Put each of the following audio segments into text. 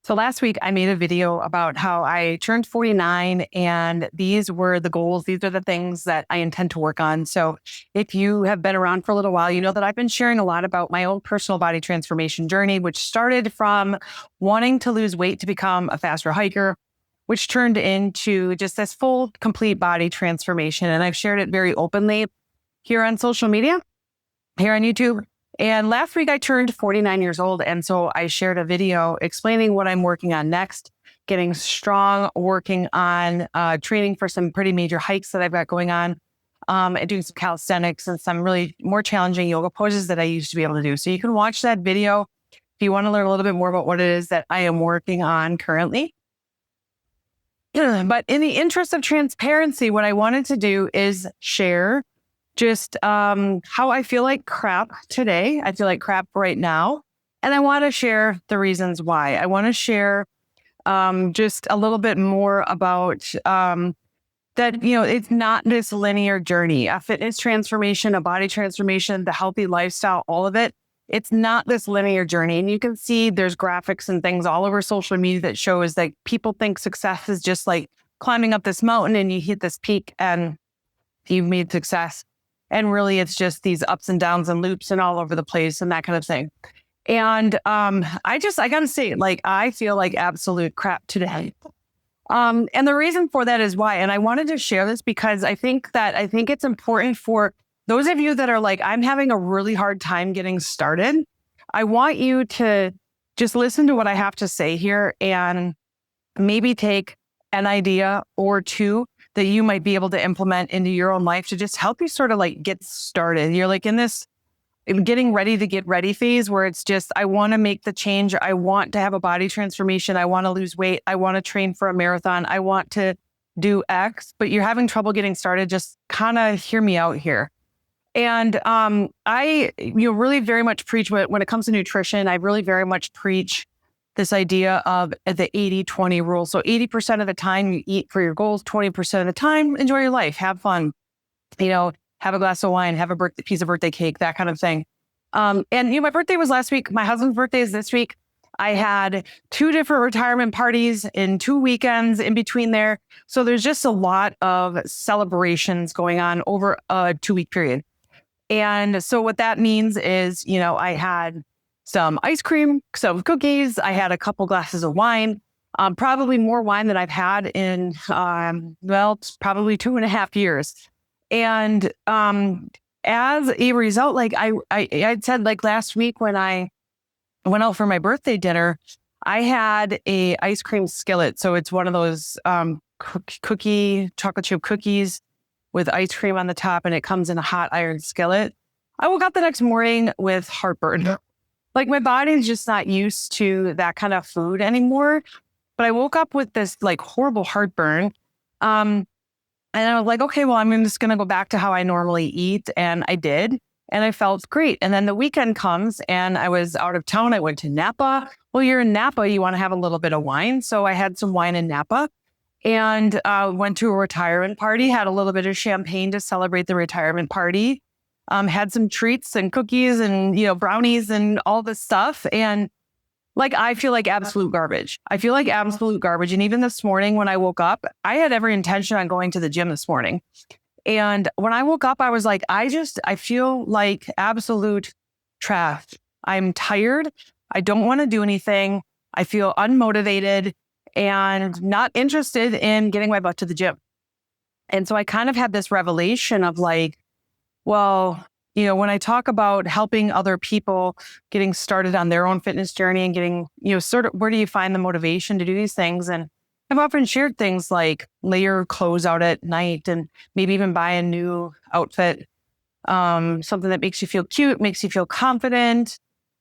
So last week I made a video about how I turned 49 and these were the goals. These are the things that I intend to work on. So if you have been around for a little while, you know that I've been sharing a lot about my own personal body transformation journey, which started from wanting to lose weight to become a faster hiker, which turned into just this full, complete body transformation. And I've shared it very openly here on social media, here on YouTube. And last week I turned 49 years old. And so I shared a video explaining what I'm working on next, getting strong, working on training for some pretty major hikes that I've got going on, and doing some calisthenics and some really more challenging yoga poses that I used to be able to do. So you can watch that video if you want to learn a little bit more about what it is that I am working on currently. But in the interest of transparency, what I wanted to do is share just how I feel like crap today. I feel like crap right now. And I want to share the reasons why. I want to share just a little bit more about that, it's not this linear journey, a fitness transformation, a body transformation, the healthy lifestyle, all of it. It's not this linear journey. And you can see there's graphics and things all over social media that shows that people think success is just like climbing up this mountain and you hit this peak and you've made success. And really, it's just these ups and downs and loops and all over the place and that kind of thing. And I got to say, I feel like absolute crap today. And the reason for that is why. And I wanted to share this because I think it's important for those of you that are like, I'm having a really hard time getting started. I want you to just listen to what I have to say here and maybe take an idea or two that you might be able to implement into your own life to just help you sort of like get started. You're like in this getting ready to get ready phase where it's just, I want to make the change. I want to have a body transformation. I want to lose weight. I want to train for a marathon. I want to do X, but you're having trouble getting started. Just kind of hear me out here. And I really very much preach when it comes to nutrition. I really very much preach this idea of the 80-20 rule. So 80% of the time you eat for your goals, 20% of the time, enjoy your life, have fun, have a glass of wine, have a piece of birthday cake, that kind of thing. And my birthday was last week. My husband's birthday is this week. I had 2 different retirement parties in 2 weekends in between there. So there's just a lot of celebrations going on over a 2-week period. And so what that means is, I had some ice cream, some cookies. I had a couple glasses of wine, probably more wine than I've had in, it's probably 2.5 years. And as a result, I'd said last week when I went out for my birthday dinner, I had a ice cream skillet. So it's one of those chocolate chip cookies with ice cream on the top, and it comes in a hot iron skillet. I woke up the next morning with heartburn. My body's just not used to that kind of food anymore. But I woke up with this horrible heartburn. And I was like, okay, well, I'm just going to go back to how I normally eat. And I did. And I felt great. And then the weekend comes and I was out of town. I went to Napa. Well, you're in Napa. You want to have a little bit of wine. So I had some wine in Napa and went to a retirement party, had a little bit of champagne to celebrate the retirement party. Had some treats and cookies and, brownies and all this stuff. And I feel like absolute garbage. I feel like absolute garbage. And even this morning when I woke up, I had every intention on going to the gym this morning. And when I woke up, I was like, I feel like absolute trash. I'm tired. I don't want to do anything. I feel unmotivated and not interested in getting my butt to the gym. And so I kind of had this revelation of well, when I talk about helping other people getting started on their own fitness journey and getting, sort of where do you find the motivation to do these things? And I've often shared things like lay your clothes out at night and maybe even buy a new outfit, something that makes you feel cute, makes you feel confident.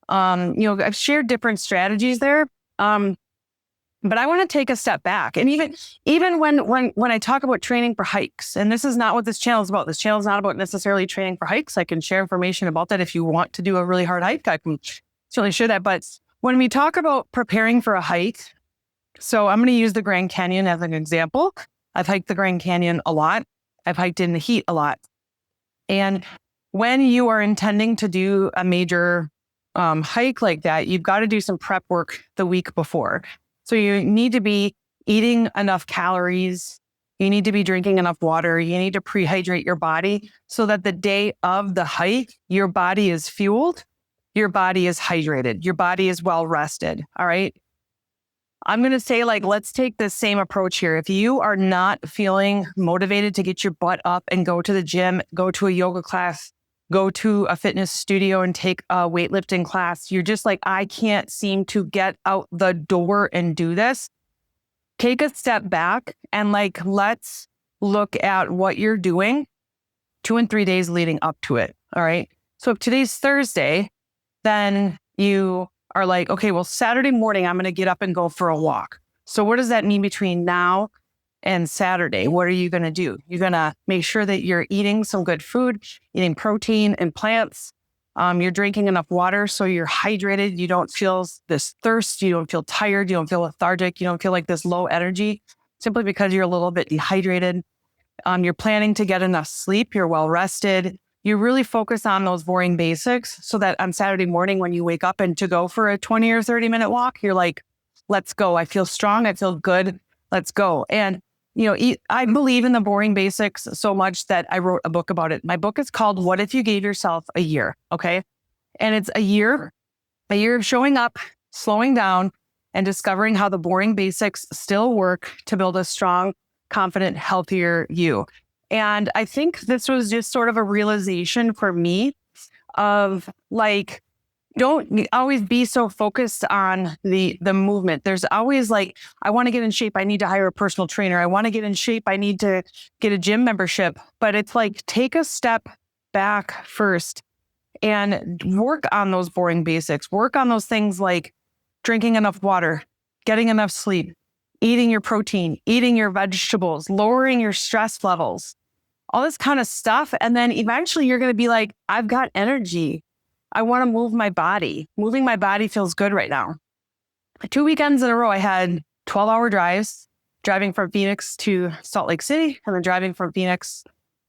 I've shared different strategies there. But I want to take a step back. And even when I talk about training for hikes, and this is not what this channel is about. This channel is not about necessarily training for hikes. I can share information about that if you want to do a really hard hike. I can certainly share that. But when we talk about preparing for a hike, so I'm going to use the Grand Canyon as an example. I've hiked the Grand Canyon a lot. I've hiked in the heat a lot. And when you are intending to do a major hike like that, you've got to do some prep work the week before. So you need to be eating enough calories. You need to be drinking enough water. You need to prehydrate your body so that the day of the hike, your body is fueled, your body is hydrated, your body is well rested. All right. I'm going to say, let's take the same approach here. If you are not feeling motivated to get your butt up and go to the gym, go to a yoga class, go to a fitness studio and take a weightlifting class, you're just like, I can't seem to get out the door and do this. Take a step back and let's look at what you're doing 2 and 3 days leading up to it. All right. So if today's Thursday, then you are like, okay, well, Saturday morning, I'm going to get up and go for a walk. So what does that mean between now and Saturday? What are you going to do? You're going to make sure that you're eating some good food, eating protein and plants. You're drinking enough water so you're hydrated. You don't feel this thirst. You don't feel tired. You don't feel lethargic. You don't feel like this low energy simply because you're a little bit dehydrated. You're planning to get enough sleep. You're well rested. You really focus on those boring basics so that on Saturday morning when you wake up and to go for a 20 or 30 minute walk, you're like, let's go. I feel strong. I feel good. Let's go. And, I believe in the boring basics so much that I wrote a book about it. My book is called What If You Gave Yourself a Year? Okay. And it's a year of showing up, slowing down, and discovering how the boring basics still work to build a strong, confident, healthier you. And I think this was just sort of a realization for me of don't always be so focused on the movement. There's always I want to get in shape. I need to hire a personal trainer. I want to get in shape. I need to get a gym membership. But it's take a step back first and work on those boring basics. Work on those things like drinking enough water, getting enough sleep, eating your protein, eating your vegetables, lowering your stress levels, all this kind of stuff. And then eventually you're going to be like, I've got energy. I want to move my body. Moving my body feels good right now. 2 weekends in a row, I had 12-hour drives, driving from Phoenix to Salt Lake City, and then driving from Phoenix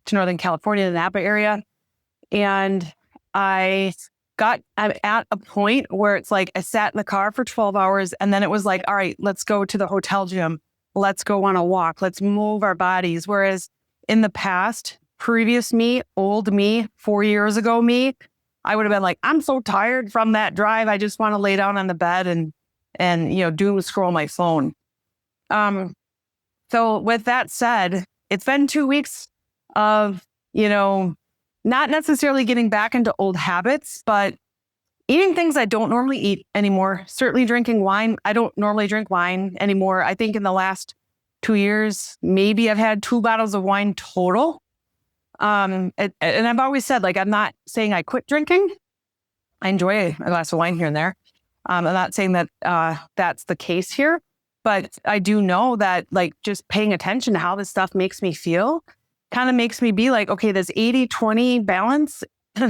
to Northern California, the Napa area. And I'm at a point where it's I sat in the car for 12 hours, and then it was all right, let's go to the hotel gym. Let's go on a walk. Let's move our bodies. Whereas in the past, previous me, old me, 4 years ago me, I would have been I'm so tired from that drive. I just want to lay down on the bed and doom scroll my phone. So with that said, it's been 2 weeks of, not necessarily getting back into old habits, but eating things I don't normally eat anymore. Certainly drinking wine. I don't normally drink wine anymore. I think in the last 2 years, maybe I've had 2 bottles of wine total. And I've always said, I'm not saying I quit drinking. I enjoy a glass of wine here and there. I'm not saying that that's the case here, but I do know that just paying attention to how this stuff makes me feel kind of makes me be okay, this 80-20 balance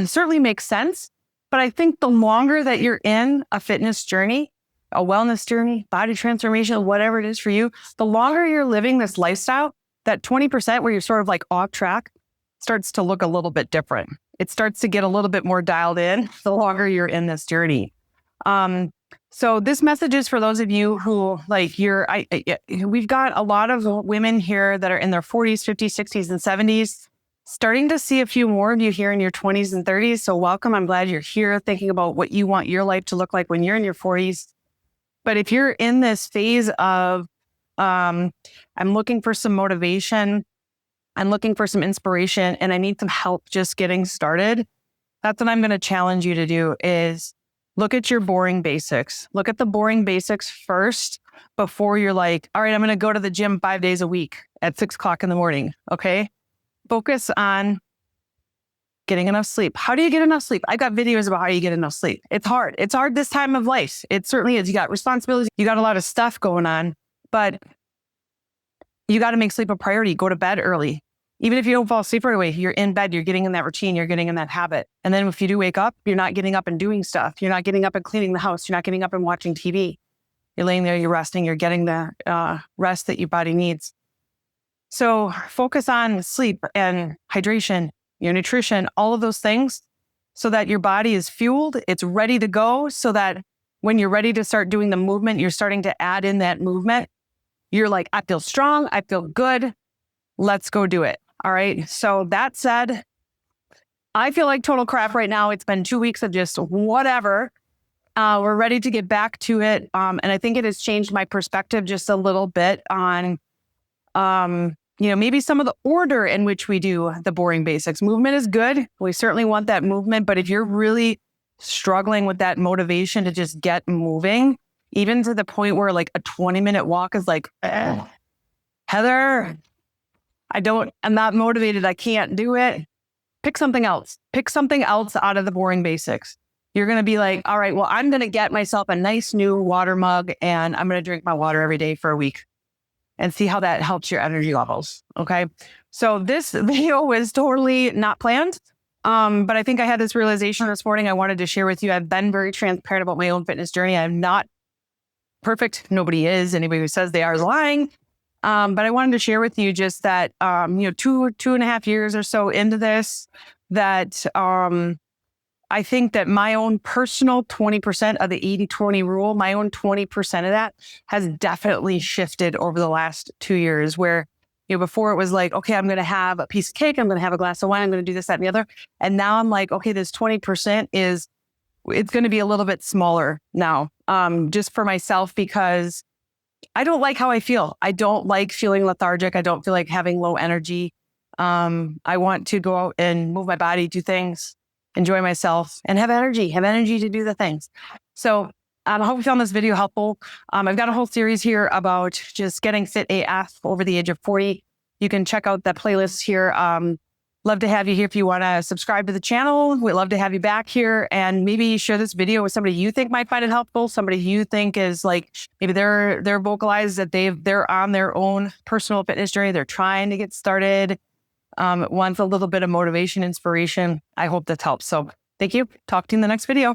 certainly makes sense. But I think the longer that you're in a fitness journey, a wellness journey, body transformation, whatever it is for you, the longer you're living this lifestyle, that 20% where you're sort of off track starts to look a little bit different. It starts to get a little bit more dialed in the longer you're in this journey. So this message is for those of you who we've got a lot of women here that are in their 40s, 50s, 60s, and 70s, starting to see a few more of you here in your 20s and 30s. So welcome. I'm glad you're here thinking about what you want your life to look like when you're in your 40s. But if you're in this phase of, I'm looking for some motivation, I'm looking for some inspiration, and I need some help just getting started, that's what I'm going to challenge you to do is look at your boring basics. Look at the boring basics first before you're all right, I'm going to go to the gym 5 days a week at 6 o'clock in the morning. Okay. Focus on getting enough sleep. How do you get enough sleep? I've got videos about how you get enough sleep. It's hard. It's hard this time of life. It certainly is. You got responsibilities. You got a lot of stuff going on, but you got to make sleep a priority. Go to bed early. Even if you don't fall asleep right away, you're in bed, you're getting in that routine, you're getting in that habit. And then if you do wake up, you're not getting up and doing stuff. You're not getting up and cleaning the house. You're not getting up and watching TV. You're laying there, you're resting, you're getting the rest that your body needs. So focus on sleep and hydration, your nutrition, all of those things so that your body is fueled, it's ready to go so that when you're ready to start doing the movement, you're starting to add in that movement. You're like, I feel strong. I feel good. Let's go do it. All right. So that said, I feel like total crap right now. It's been 2 weeks of just whatever. We're ready to get back to it. And I think it has changed my perspective just a little bit on, maybe some of the order in which we do the boring basics. Movement is good. We certainly want that movement. But if you're really struggling with that motivation to just get moving, even to the point where like a 20-minute walk is like, Heather, I'm not motivated. I can't do it. Pick something else. Pick something else out of the boring basics. You're going to be like, all right, well, I'm going to get myself a nice new water mug and I'm going to drink my water every day for a week and see how that helps your energy levels. Okay. So this video was totally not planned. But I think I had this realization this morning I wanted to share with you. I've been very transparent about my own fitness journey. I'm not perfect. Nobody is. Anybody who says they are is lying. But I wanted to share with you just that, 2.5 years or so into this, that I think that my own personal 20% of the 80-20 rule, my own 20% of that has definitely shifted over the last 2 years, where before it was like, okay, I'm going to have a piece of cake. I'm going to have a glass of wine. I'm going to do this, that, and the other. And now I'm like, okay, this 20% it's going to be a little bit smaller now, just for myself, because I don't like how I feel. I don't like feeling lethargic. I don't feel like having low energy. I want to go out and move my body, do things, enjoy myself, and have energy to do the things. So I hope you found this video helpful. I've got a whole series here about just getting fit AF over the age of 40. You can check out the playlist here. Love to have you here if you want to subscribe to the channel. We'd love to have you back here, and maybe share this video with somebody you think might find it helpful, somebody you think is like, maybe they're vocalized that they're on their own personal fitness journey. They're trying to get started, wants a little bit of motivation, inspiration. I hope that helps. So thank you. Talk to you in the next video.